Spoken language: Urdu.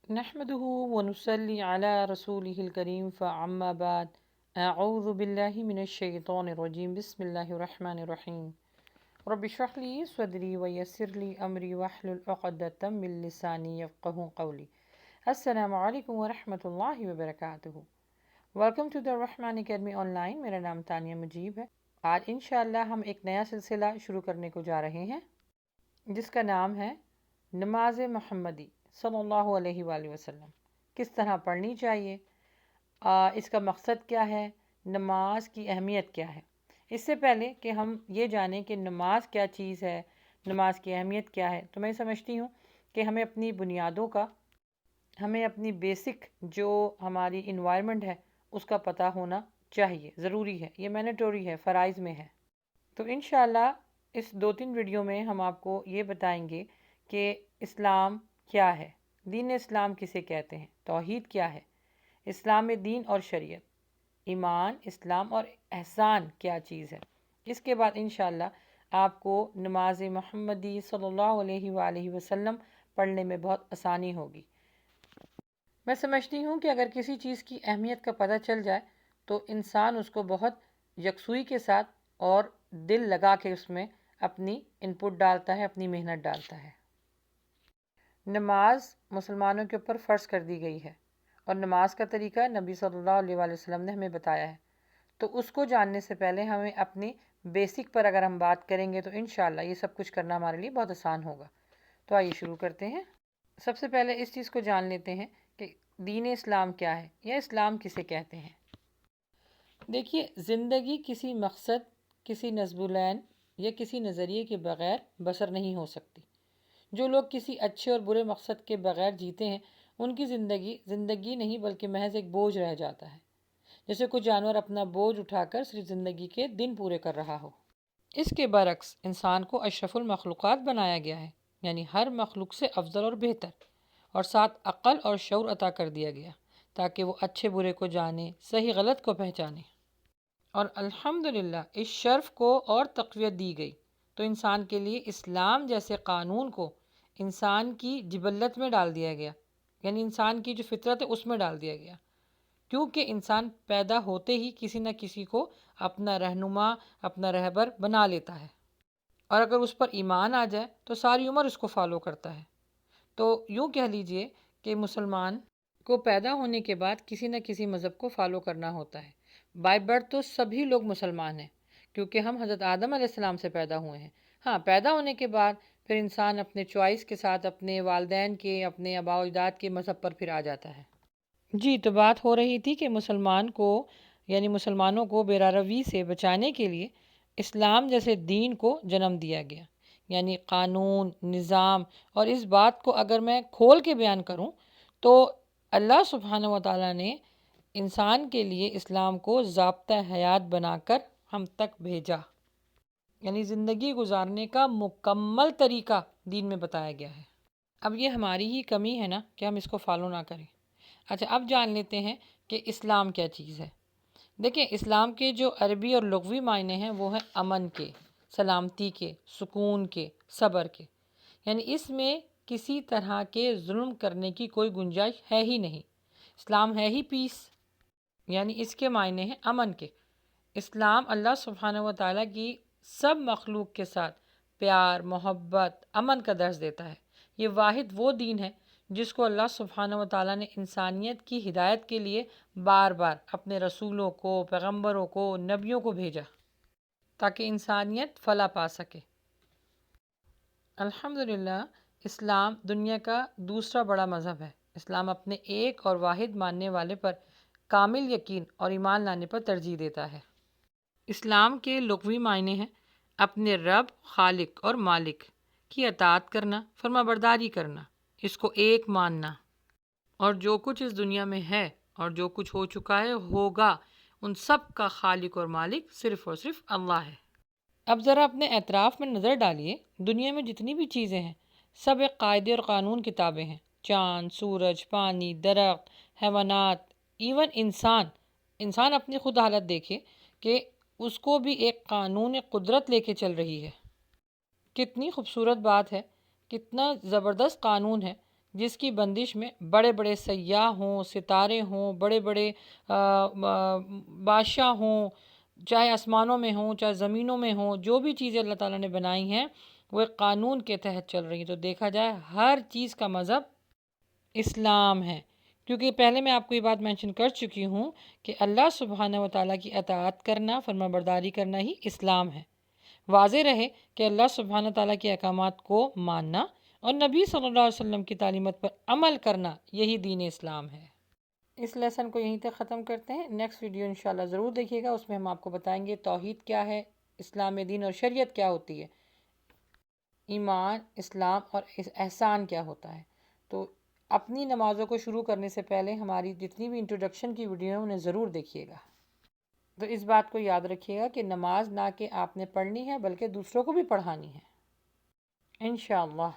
نحمده ونصلي على رسوله الكريم فأما بعد أعوذ بالله من الشيطان الرجيم بسم الله الرحمن الرحيم رب اشرح لي صدري ويسر لي أمري واحلل عقدة من لساني يفقهوا قولي. السلام علیکم ورحمۃ اللہ وبرکاتہ. Welcome to the Rahman academy online. میرا نام تانیہ مجیب ہے. آج انشاءاللہ ہم ایک نیا سلسلہ شروع کرنے کو جا رہے ہیں جس کا نام ہے نماز محمدی صلی اللہ علیہ وآلہ وسلم. کس طرح پڑھنی چاہیے، اس کا مقصد کیا ہے، نماز کی اہمیت کیا ہے. اس سے پہلے کہ ہم یہ جانیں کہ نماز کیا چیز ہے، نماز کی اہمیت کیا ہے، تو میں سمجھتی ہوں کہ ہمیں اپنی بنیادوں کا، ہمیں اپنی بیسک جو ہماری انوائرمنٹ ہے اس کا پتہ ہونا چاہیے، ضروری ہے، یہ مینڈیٹوری ہے، فرائض میں ہے. تو انشاءاللہ اس 2-3 ویڈیو میں ہم آپ کو یہ بتائیں گے کہ اسلام کیا ہے، دین اسلام کسے کہتے ہیں، توحید کیا ہے، اسلام میں دین اور شریعت، ایمان، اسلام اور احسان کیا چیز ہے. اس کے بعد انشاءاللہ آپ کو نماز محمدی صلی اللہ علیہ وآلہ وسلم پڑھنے میں بہت آسانی ہوگی. میں سمجھتی ہوں کہ اگر کسی چیز کی اہمیت کا پتہ چل جائے تو انسان اس کو بہت یکسوئی کے ساتھ اور دل لگا کے اس میں اپنی انپٹ ڈالتا ہے، اپنی محنت ڈالتا ہے. نماز مسلمانوں کے اوپر فرض کر دی گئی ہے اور نماز کا طریقہ نبی صلی اللہ علیہ وآلہ وسلم نے ہمیں بتایا ہے. تو اس کو جاننے سے پہلے ہمیں اپنی بیسک پر اگر ہم بات کریں گے تو انشاءاللہ یہ سب کچھ کرنا ہمارے لیے بہت آسان ہوگا. تو آئیے شروع کرتے ہیں. سب سے پہلے اس چیز کو جان لیتے ہیں کہ دین اسلام کیا ہے یا اسلام کسے کہتے ہیں. دیکھیے، زندگی کسی مقصد، کسی نصب العین یا کسی نظریے کے بغیر بسر نہیں ہو سکتی. جو لوگ کسی اچھے اور برے مقصد کے بغیر جیتے ہیں ان کی زندگی نہیں بلکہ محض ایک بوجھ رہ جاتا ہے، جیسے کوئی جانور اپنا بوجھ اٹھا کر صرف زندگی کے دن پورے کر رہا ہو. اس کے برعکس انسان کو اشرف المخلوقات بنایا گیا ہے، یعنی ہر مخلوق سے افضل اور بہتر، اور ساتھ عقل اور شعور عطا کر دیا گیا تاکہ وہ اچھے برے کو جانے، صحیح غلط کو پہچانے. اور الحمدللہ اس شرف کو اور تقویت دی گئی تو انسان کے لیے اسلام جیسے قانون کو انسان کی جبلت میں ڈال دیا گیا، یعنی انسان کی جو فطرت ہے اس میں ڈال دیا گیا، کیونکہ انسان پیدا ہوتے ہی کسی نہ کسی کو اپنا رہنما، اپنا رہبر بنا لیتا ہے، اور اگر اس پر ایمان آ جائے تو ساری عمر اس کو فالو کرتا ہے. تو یوں کہہ لیجئے کہ مسلمان کو پیدا ہونے کے بعد کسی نہ کسی مذہب کو فالو کرنا ہوتا ہے. بائی برتھ تو سبھی لوگ مسلمان ہیں کیونکہ ہم حضرت آدم علیہ السلام سے پیدا ہوئے ہیں. ہاں، پیدا ہونے کے بعد پھر انسان اپنے چوائس کے ساتھ اپنے والدین کے، اپنے آباء و اجداد کے مذہب پر پھر آ جاتا ہے. جی، تو بات ہو رہی تھی کہ مسلمانوں کو بے روی سے بچانے کے لیے اسلام جیسے دین کو جنم دیا گیا، یعنی قانون، نظام. اور اس بات کو اگر میں کھول کے بیان کروں تو اللہ سبحانہ و تعالیٰ نے انسان کے لیے اسلام کو ضابطہ حیات بنا کر ہم تک بھیجا، یعنی زندگی گزارنے کا مکمل طریقہ دین میں بتایا گیا ہے. اب یہ ہماری ہی کمی ہے نا کہ ہم اس کو فالو نہ کریں. اچھا، اب جان لیتے ہیں کہ اسلام کیا چیز ہے. دیکھیں، اسلام کے جو عربی اور لغوی معنی ہیں وہ ہیں امن کے، سلامتی کے، سکون کے، صبر کے. یعنی اس میں کسی طرح کے ظلم کرنے کی کوئی گنجائش ہے ہی نہیں. اسلام ہے ہی پیس، یعنی اس کے معنی ہیں امن کے. اسلام اللہ سبحانہ و تعالیٰ کی سب مخلوق کے ساتھ پیار، محبت، امن کا درس دیتا ہے. یہ واحد وہ دین ہے جس کو اللہ سبحانہ و تعالیٰ نے انسانیت کی ہدایت کے لیے بار بار اپنے رسولوں کو، پیغمبروں کو، نبیوں کو بھیجا تاکہ انسانیت فلاح پا سکے. الحمدللہ اسلام دنیا کا دوسرا بڑا مذہب ہے. اسلام اپنے ایک اور واحد ماننے والے پر کامل یقین اور ایمان لانے پر ترجیح دیتا ہے. اسلام کے لغوی معنی ہیں اپنے رب، خالق اور مالک کی اطاعت کرنا، فرما برداری کرنا، اس کو ایک ماننا، اور جو کچھ اس دنیا میں ہے اور جو کچھ ہو چکا ہے، ہوگا، ان سب کا خالق اور مالک صرف اور صرف اللہ ہے. اب ذرا اپنے اطراف میں نظر ڈالیے، دنیا میں جتنی بھی چیزیں ہیں سب ایک قاعدے اور قانون کتابیں ہیں. چاند، سورج، پانی، درخت، حیوانات، ایون انسان اپنی خود حالت دیکھے کہ اس کو بھی ایک قانون قدرت لے کے چل رہی ہے. کتنی خوبصورت بات ہے، کتنا زبردست قانون ہے جس کی بندش میں بڑے بڑے سیاح ہوں، ستارے ہوں، بڑے بڑے بادشاہ ہوں، چاہے آسمانوں میں ہوں چاہے زمینوں میں ہوں، جو بھی چیزیں اللہ تعالیٰ نے بنائی ہیں وہ ایک قانون کے تحت چل رہی ہیں۔ تو دیکھا جائے ہر چیز کا مذہب اسلام ہے، کیونکہ پہلے میں آپ کو یہ بات مینشن کر چکی ہوں کہ اللہ سبحانہ و تعالیٰ کی اطاعت کرنا، فرما برداری کرنا ہی اسلام ہے۔ واضح رہے کہ اللہ سبحانہ تعالیٰ کے احکامات کو ماننا اور نبی صلی اللہ علیہ وسلم کی تعلیمات پر عمل کرنا یہی دین اسلام ہے۔ اس لیسن کو یہیں تک ختم کرتے ہیں۔ نیکسٹ ویڈیو انشاءاللہ ضرور دیکھیے گا، اس میں ہم آپ کو بتائیں گے توحید کیا ہے، اسلام دین اور شریعت کیا ہوتی ہے، ایمان، اسلام اور احسان کیا ہوتا ہے۔ تو اپنی نمازوں کو شروع کرنے سے پہلے ہماری جتنی بھی انٹروڈکشن کی ویڈیو ہیں انہیں ضرور دیکھیے گا۔ تو اس بات کو یاد رکھیے گا کہ نماز نہ کہ آپ نے پڑھنی ہے بلکہ دوسروں کو بھی پڑھانی ہے انشاءاللہ۔